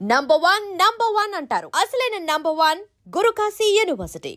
Number one అంటారు. అసలైన number one Gurukashi university.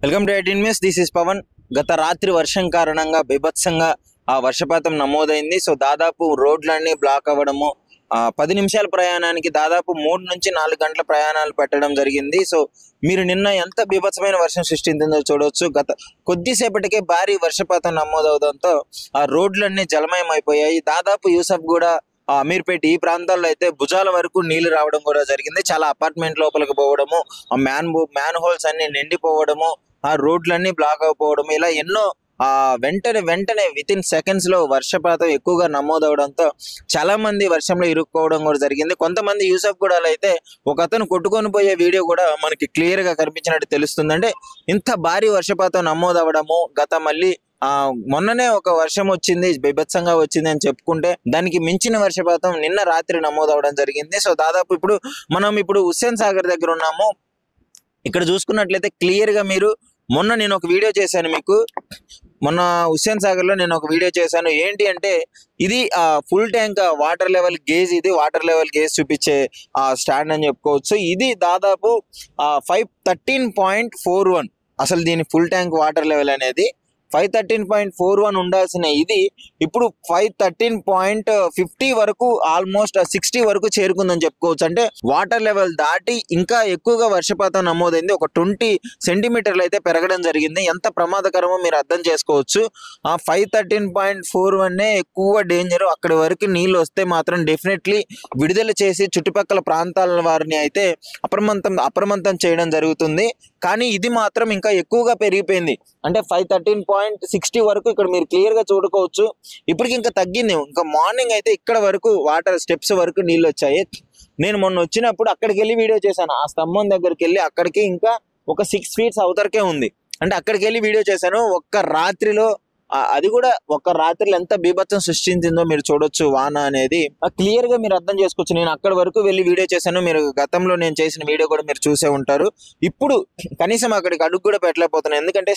Welcome to 18 News. This is Pawan. గత రాత్రి వర్షం కారణంగా బీభత్సంగా వర్షపాతం నమోదైంది. సో దాదాపు రోడ్లన్నీ బ్లాక్ అవ్వడము, 10 నిమిషాల ప్రయాణానికి దాదాపు 3 నుంచి 4 గంటల ప్రయాణాలు పెట్టడం జరిగింది. సో మీరు నిన్న ఎంత బీభత్సమైన వర్షం సృష్టించిందో చూడవచ్చు. గత కొద్దిసేపటికే భారీ వర్షపాతం నమోదవడంతో ఆ రోడ్లన్నీ జలమయం అయిపోయాయి. దాదాపు యూసఫ్గూడ, అమీర్పేట ఈ ప్రాంతాల్లో అయితే భుజాల వరకు నీళ్లు రావడం కూడా జరిగింది. చాలా అపార్ట్మెంట్ లోపలికి పోవడము, ఆ మ్యాన్ హోల్స్ అన్ని నిండిపోవడము, ఆ రోడ్లన్నీ బ్లాక్ అయిపోవడం, ఇలా ఎన్నో వెంటనే వితిన్ సెకండ్స్ లో వర్షపాతం ఎక్కువగా నమోదవడంతో చాలా మంది వర్షంలో ఇరుక్కోవడం కూడా జరిగింది. కొంతమంది యూసఫ్గూడలో అయితే ఒక అతను కొట్టుకొని పోయే వీడియో కూడా మనకి క్లియర్ గా కనిపించినట్టు తెలుస్తుంది. అంటే ఇంత భారీ వర్షపాతం నమోదవడము, మళ్ళీ మొన్ననే ఒక వర్షం వచ్చింది, బీభత్సంగా వచ్చింది అని చెప్పుకుంటే దానికి మించిన వర్షపాతం నిన్న రాత్రి నమోదవడం జరిగింది. సో దాదాపు మనం హుస్సేన్ సాగర్ దగ్గర ఉన్నాము. ఇక్కడ చూసుకున్నట్లయితే క్లియర్ గా మీరు మొన్న నేను ఒక వీడియో చేశాను మీకు. మొన్న హుస్సేన్ సాగర్ లో నేను ఒక వీడియో చేశాను. ఏంటి అంటే ఇది full tank water level gauge, ఇది వాటర్ లెవెల్ గేజ్ చూపించే స్టాండ్ అని చెప్పుకోవచ్చు. ఇది దాదాపు 513.41. అసలు దీని ఫుల్ ట్యాంక్ వాటర్ లెవెల్ అనేది 513.41 ఉండాల్సిన ఇది ఇప్పుడు 513.50 వరకు, ఆల్మోస్ట్ 60 వరకు చేరుకుందని చెప్పుకోవచ్చు. అంటే వాటర్ లెవెల్ దాటి ఇంకా ఎక్కువగా వర్షపాతం నమోదైంది. ఒక 20 సెంటీమీటర్లు అయితే పెరగడం జరిగింది. ఎంత ప్రమాదకరమో మీరు అర్థం చేసుకోవచ్చు. 513.41 ఎక్కువ డేంజర్. అక్కడి వరకు నీళ్ళు వస్తే మాత్రం డెఫినెట్లీ విడుదల చేసి చుట్టుపక్కల ప్రాంతాల వారిని అయితే అప్రమత్తం చేయడం జరుగుతుంది. కానీ ఇది మాత్రం ఇంకా ఎక్కువగా పెరిగిపోయింది. అంటే 513.60 వరకు ఇక్కడ మీరు క్లియర్ గా చూడుకోవచ్చు. ఇప్పటికి ఇంకా తగ్గింది. ఇంకా మార్నింగ్ అయితే ఇక్కడ వరకు వాటర్ స్టెప్స్ వరకు నీళ్ళు వచ్చాయి. నేను మొన్న వచ్చినప్పుడు అక్కడికి వెళ్ళి వీడియో చేశాను. ఆ స్తంభం దగ్గరికి వెళ్ళి అక్కడికి ఇంకా ఒక 6 feet అవతరకే ఉంది. అంటే అక్కడికి వెళ్ళి వీడియో చేశాను. ఒక్క రాత్రిలో, అది కూడా ఒక్క రాత్రిలో ఎంత బీభత్సం సృష్టించిందో మీరు చూడొచ్చు. వాన అనేది క్లియర్ గా మీరు అర్థం చేసుకోవచ్చు. నేను అక్కడి వరకు వెళ్ళి వీడియో చేశాను. మీరు గతంలో నేను చేసిన వీడియో కూడా మీరు చూసే ఉంటారు. ఇప్పుడు కనీసం అక్కడికి అడుగు కూడా పెట్టలేకపోతున్నాను. ఎందుకంటే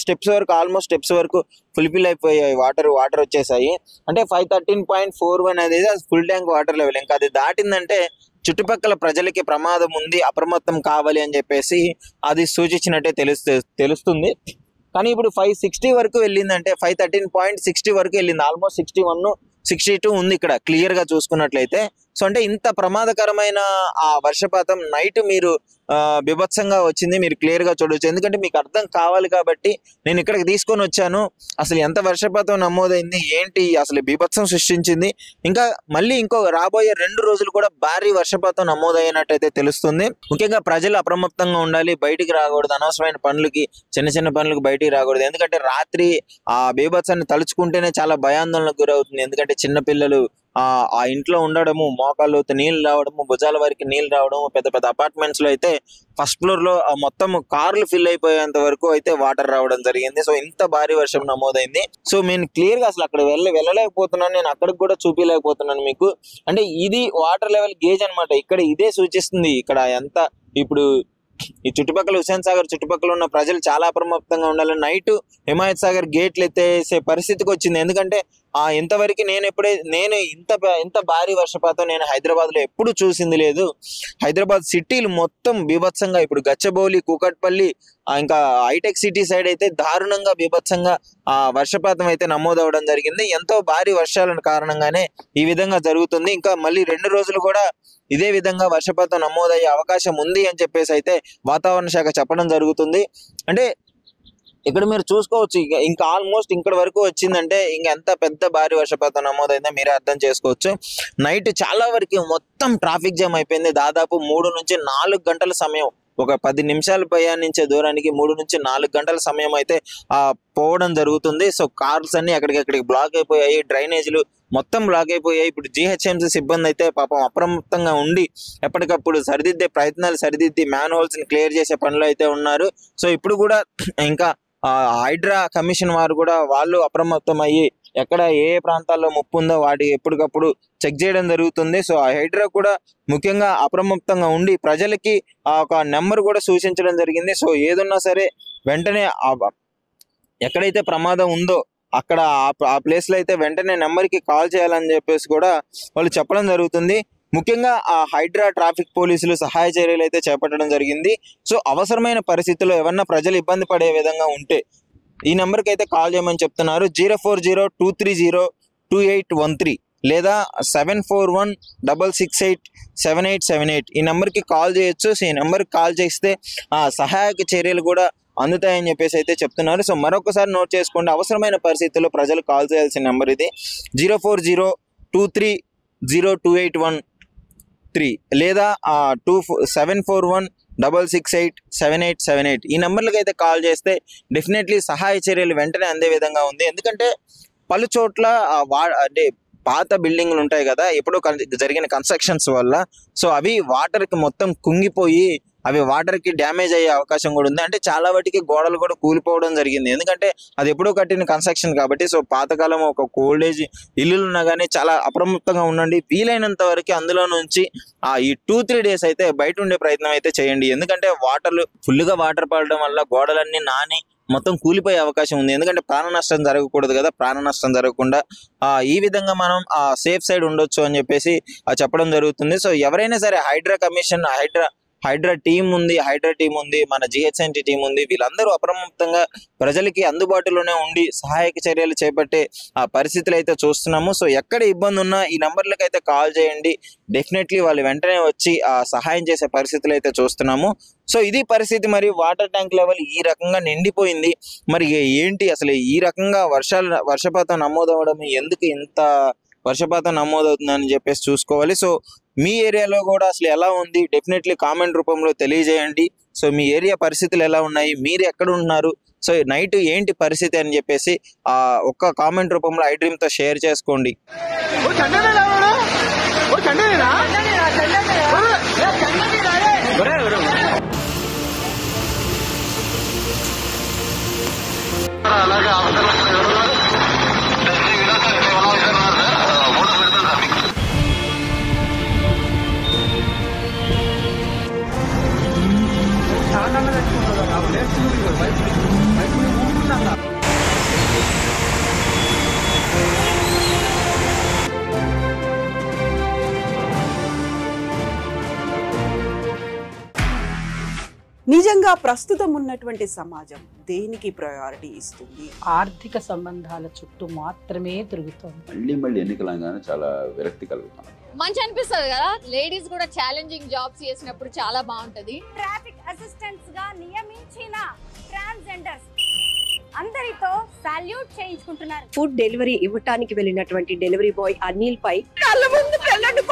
ఆల్మోస్ట్ స్టెప్స్ వరకు ఫుల్ఫిల్ అయిపోయాయి. వాటర్ వచ్చేసాయి. అంటే 513.41 అనేది ఫుల్ ట్యాంక్ వాటర్ లెవెల్. ఇంకా అది దాటిందంటే చుట్టుపక్కల ప్రజలకి ప్రమాదం ఉంది, అప్రమత్తం కావాలి అని చెప్పేసి అది సూచించినట్టే తెలుస్తుంది. కానీ ఇప్పుడు 560 వరకు వెళ్ళిందంటే 513.60 వరకు వెళ్ళింది. ఆల్మోస్ట్ 61, 62 ఉంది ఇక్కడ క్లియర్ గా చూసుకున్నట్లయితే. సో అంటే ఇంత ప్రమాదకరమైన ఆ వర్షపాతం నైట్ మీరు బీభత్సంగా వచ్చింది మీరు క్లియర్ గా చూడవచ్చు. ఎందుకంటే మీకు అర్థం కావాలి కాబట్టి నేను ఇక్కడికి తీసుకొని వచ్చాను. అసలు ఎంత వర్షపాతం నమోదైంది, ఏంటి అసలు బీభత్సం సృష్టించింది. ఇంకా మళ్ళీ రాబోయే 2 రోజులు కూడా భారీ వర్షపాతం నమోదైనట్టయితే తెలుస్తుంది. ముఖ్యంగా ప్రజలు అప్రమత్తంగా ఉండాలి. బయటికి రాకూడదు, అనవసరమైన పనులకి, చిన్న పనులకు బయటికి రాకూడదు. ఎందుకంటే రాత్రి ఆ బీభత్సాన్ని తలుచుకుంటేనే చాలా భయాందోళనకు గురవుతుంది. ఎందుకంటే చిన్న పిల్లలు ఆ ఇంట్లో ఉండడము, మోకాళ్ళు నీళ్ళు రావడము, భుజాల వరకు నీళ్ళు రావడము, పెద్ద అపార్ట్మెంట్స్ లో అయితే ఫస్ట్ ఫ్లోర్ లో మొత్తం కార్లు ఫిల్ అయిపోయేంత వరకు అయితే వాటర్ రావడం జరిగింది. సో ఇంత భారీ వర్షం నమోదైంది. సో నేను క్లియర్ గా అసలు అక్కడ వెళ్ళలేకపోతున్నాను. నేను అక్కడికి కూడా చూపించలేకపోతున్నాను మీకు. అంటే ఇది వాటర్ లెవెల్ గేజ్ అనమాట. ఇక్కడ ఇదే సూచిస్తుంది. ఇక్కడ ఎంత ఇప్పుడు ఈ చుట్టుపక్కల హుస్సేన్ సాగర్ చుట్టుపక్కల ఉన్న ప్రజలు చాలా అప్రమత్తంగా ఉండాలి. నైట్ హిమాయత్ సాగర్ గేట్లు ఎత్తేసే పరిస్థితికి వచ్చింది. ఎందుకంటే ఇంతవరకు నేను ఇంత భారీ వర్షపాతం నేను హైదరాబాద్ లో ఎప్పుడు చూసింది లేదు. హైదరాబాద్ సిటీలు మొత్తం బీభత్సంగా, ఇప్పుడు గచ్చబౌలి, కూకట్పల్లి, ఇంకా హైటెక్ సిటీ సైడ్ అయితే దారుణంగా బీభత్సంగా వర్షపాతం అయితే నమోదవడం జరిగింది. ఎంతో భారీ వర్షాల కారణంగానే ఈ విధంగా జరుగుతుంది. ఇంకా మళ్ళీ 2 రోజులు కూడా ఇదే విధంగా వర్షపాతం నమోదయ్యే అవకాశం ఉంది అని చెప్పేసి అయితే వాతావరణ శాఖ చెప్పడం జరుగుతుంది. అంటే ఇక్కడ మీరు చూసుకోవచ్చు. ఇంకా ఆల్మోస్ట్ ఇక్కడ వరకు వచ్చిందంటే ఇంకా ఎంత పెద్ద భారీ వర్షపాతం నమోదైందో మీరే అర్థం చేసుకోవచ్చు. నైట్ చాలా వరకు మొత్తం ట్రాఫిక్ జామ్ అయిపోయింది. దాదాపు 3 నుంచి 4 గంటల సమయం ఒక 10 నిమిషాలు ప్రయాణించే దూరానికి 3 నుంచి 4 గంటల సమయం అయితే పోవడం జరుగుతుంది. సో కార్స్ అన్ని ఎక్కడికి బ్లాక్ అయిపోయాయి, డ్రైనేజీలు మొత్తం బ్లాక్ అయిపోయాయి. ఇప్పుడు GHMC సిబ్బంది అయితే పాపం అప్రమత్తంగా ఉండి ఎప్పటికప్పుడు సరిదిద్ది మ్యాన్ హోల్స్ ని క్లియర్ చేసే పనిలో అయితే ఉన్నారు. సో ఇప్పుడు కూడా ఇంకా హైడ్రా కమిషన్ వారు కూడా వాళ్ళు అప్రమత్తం అయ్యి ఎక్కడ ఏ ప్రాంతాల్లో ముప్పు ఉందో వాటి ఎప్పటికప్పుడు చెక్ చేయడం జరుగుతుంది. సో ఆ హైడ్రా కూడా ముఖ్యంగా అప్రమత్తంగా ఉండి ప్రజలకి ఒక నెంబర్ కూడా సూచించడం జరిగింది. సో ఏదున్నా సరే వెంటనే ఎక్కడైతే ప్రమాదం ఉందో అక్కడ ఆ ప్లేస్ లో అయితే వెంటనే నెంబర్కి కాల్ చేయాలని చెప్పేసి కూడా వాళ్ళు చెప్పడం జరుగుతుంది. ముఖ్యంగా ఆ హైడ్రా ట్రాఫిక్ పోలీసులు సహాయ చర్యలు అయితే చేపట్టడం జరిగింది. సో అవసరమైన పరిస్థితుల్లో ఎవరన్నా ప్రజలు ఇబ్బంది పడే విధంగా ఉంటే ఈ నెంబర్కి అయితే కాల్ చేయమని చెప్తున్నారు. 040-230-2813 లేదా 7416687878 ఈ నెంబర్కి కాల్ చేయొచ్చు. సో ఈ నెంబర్కి కాల్ చేస్తే సహాయక చర్యలు కూడా అందుతాయని చెప్పేసి అయితే చెప్తున్నారు. సో మరొకసారి నోట్ చేసుకోండి, అవసరమైన పరిస్థితుల్లో ప్రజలు కాల్ చేయాల్సిన నెంబర్ ఇది 040-230-2813 లేదా 7416687878 ఈ నెంబర్లకు అయితే కాల్ చేస్తే డెఫినెట్లీ సహాయ చర్యలు వెంటనే అందే విధంగా ఉంది. ఎందుకంటే పలు చోట్ల అంటే పాత బిల్డింగ్లు ఉంటాయి కదా, ఎప్పుడో జరిగిన కన్స్ట్రక్షన్స్ వల్ల సో అవి వాటర్కి మొత్తం కుంగిపోయి అవి వాటర్కి డ్యామేజ్ అయ్యే అవకాశం కూడా ఉంది. అంటే చాలా వాటికి గోడలు కూడా కూలిపోవడం జరిగింది, ఎందుకంటే అది ఎప్పుడో కట్టిన కన్స్ట్రక్షన్ కాబట్టి. సో పాతకాలం ఒక ఓల్డేజ్ ఇల్లులు ఉన్నా కానీ చాలా అప్రమత్తంగా ఉండండి. వీలైనంత వరకు అందులో నుంచి ఈ 2-3 డేస్ అయితే బయట ఉండే ప్రయత్నం అయితే చేయండి. ఎందుకంటే ఫుల్గా వాటర్ పడడం వల్ల గోడలన్నీ నాని మొత్తం కూలిపోయే అవకాశం ఉంది. ఎందుకంటే ప్రాణ నష్టం జరగకూడదు కదా, ప్రాణ నష్టం జరగకుండా ఈ విధంగా మనం సేఫ్ సైడ్ ఉండొచ్చు అని చెప్పేసి చెప్పడం జరుగుతుంది. సో ఎవరైనా సరే హైడ్రా కమిషన్ హైడ్రా టీం ఉంది, మన GHMC టీం ఉంది, వీళ్ళందరూ అప్రమత్తంగా ప్రజలకి అందుబాటులోనే ఉండి సహాయక చర్యలు చేపట్టే పరిస్థితులు అయితే చూస్తున్నాము. సో ఎక్కడ ఇబ్బంది ఉన్నా ఈ నంబర్లకు అయితే కాల్ చేయండి, డెఫినెట్లీ వాళ్ళు వెంటనే వచ్చి సహాయం చేసే పరిస్థితులు అయితే చూస్తున్నాము. సో ఇది పరిస్థితి. మరి వాటర్ ట్యాంక్ లెవెల్ ఈ రకంగా నిండిపోయింది. మరి ఏంటి అసలు ఈ రకంగా వర్షపాతం నమోదవడం, ఎందుకు ఇంత వర్షపాతం నమోదవుతుందని చెప్పేసి చూసుకోవాలి. సో మీ ఏరియాలో కూడా అసలు ఎలా ఉంది డెఫినెట్లీ కామెంట్ రూపంలో తెలియజేయండి. సో మీ ఏరియా పరిస్థితులు ఎలా ఉన్నాయి, మీరు ఎక్కడ ఉన్నారు, సో నైట్ ఏంటి పరిస్థితి అని చెప్పేసి ఒక్క కామెంట్ రూపంలో iDream తో షేర్ చేసుకోండి. నిజంగా ప్రస్తుతం ఉన్నటువంటి సమాజం దేనికి ప్రయారిటీ ఇస్తుంది? ఆర్థిక సంబంధాల చుట్టూ మాత్రమే తిరుగుతోంది. మళ్ళీ ఎన్నికలంగానే చాలా విరక్తి కలుగుతాం. మంచి అనిపిస్తుంది కదా, లేడీస్ కూడా ఛాలెంజింగ్ జాబ్స్ చేసినప్పుడు చాలా బాగుంటది. ట్రాఫిక్ అసిస్టెంట్స్ గా నియమించిన ట్రాన్స్జెండర్స్ అందరితో సాల్యూట్ చేయించుకుంటున్నారు. ఫుడ్ డెలివరీ ఇవ్వటానికి వెళ్ళినటువంటి డెలివరీ బాయ్ అనిల్ పై కళ్ళ ముందు పెళ్ళండి